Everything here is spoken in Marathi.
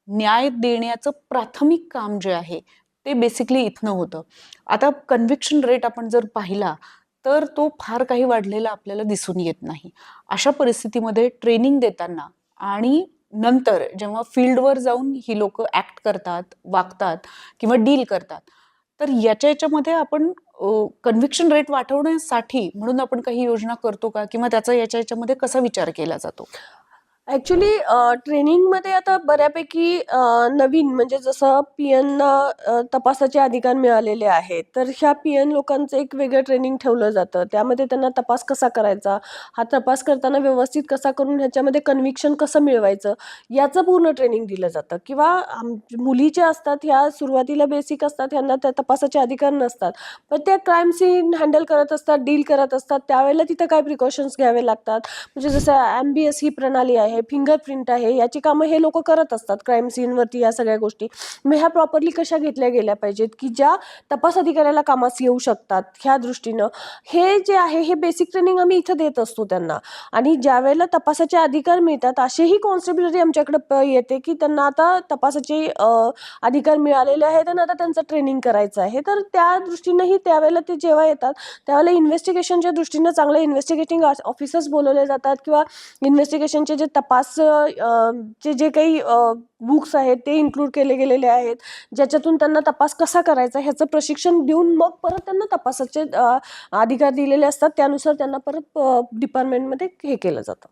न्याय देण्याचं प्राथमिक काम जे आहे ते बेसिकली इथनं होतं. आता कन्व्हिक्शन रेट आपण जर पाहिला तर तो फार काही वाढलेला आपल्याला दिसून येत नाही. अशा परिस्थितीमध्ये ट्रेनिंग देताना आणि नंतर जेव्हा फील्डवर जाऊन ही लोकं ऍक्ट करतात, वागतात किंवा डील करतात, तर याच्यामध्ये आपण कन्व्हिक्शन रेट वाढवण्यासाठी म्हणून आपण काही योजना करतो का? किंवा त्याचा याच्यामध्ये कसा विचार केला जातो? ॲक्चुअली ट्रेनिंगमध्ये आता बऱ्यापैकी नवीन म्हणजे जसं पी-एनना तपासाचे अधिकार मिळालेले आहेत. तर ह्या पी-एन लोकांचं एक वेगळं ट्रेनिंग ठेवलं जातं. त्यामध्ये त्यांना तपास कसा करायचा, हा तपास करताना व्यवस्थित कसा करून ह्याच्यामध्ये कन्व्हिक्शन कसं मिळवायचं, याचं पूर्ण ट्रेनिंग दिलं जातं. किंवा मुली ज्या असतात ह्या सुरुवातीला बेसिक असतात, ह्यांना त्या तपासाचे अधिकार नसतात. पण त्या क्राईम सीन हँडल करत असतात, डील करत असतात. त्यावेळेला तिथं काय प्रिकॉशन्स घ्यावे लागतात. म्हणजे जसं एमबीएस ही प्रणाली आहे, फिंगरप्रिंट आहे, याची कामं हे लोक करत असतात क्राईम सीनवरती या सगळ्या गोष्टी. मग ह्या प्रॉपरली कशा घेतल्या गेल्या पाहिजेत, की ज्या तपास अधिकाऱ्याला कामास येऊ शकतात ह्या दृष्टीनं. हे जे आहे हे बेसिक ट्रेनिंग आम्ही इथं देत असतो त्यांना. आणि ज्यावेळेला तपासाचे अधिकार मिळतात असेही कॉन्स्टेबिलिटी आमच्याकडे येते, की त्यांना आता तपासाचे अधिकार मिळालेले आहेत आणि आता त्यांचं ट्रेनिंग करायचं आहे. तर त्या दृष्टीनंही त्यावेळेला ते जेव्हा येतात त्यावेळेला इन्व्हेस्टिगेशनच्या दृष्टीनं चांगले इन्व्हेस्टिगेटिंग ऑफिसर्स बोलवले जातात किंवा इन्व्हेस्टिगेशनचे जे तपास चे जे काही बुक्स आहेत ते इन्क्लूड केले गेलेले आहेत, ज्याच्यातून त्यांना तपास कसा करायचा ह्याचं प्रशिक्षण देऊन मग परत त्यांना तपासाचे अधिकार दिलेले असतात. त्यानुसार त्यांना परत डिपार्टमेंटमध्ये हे केलं जातं.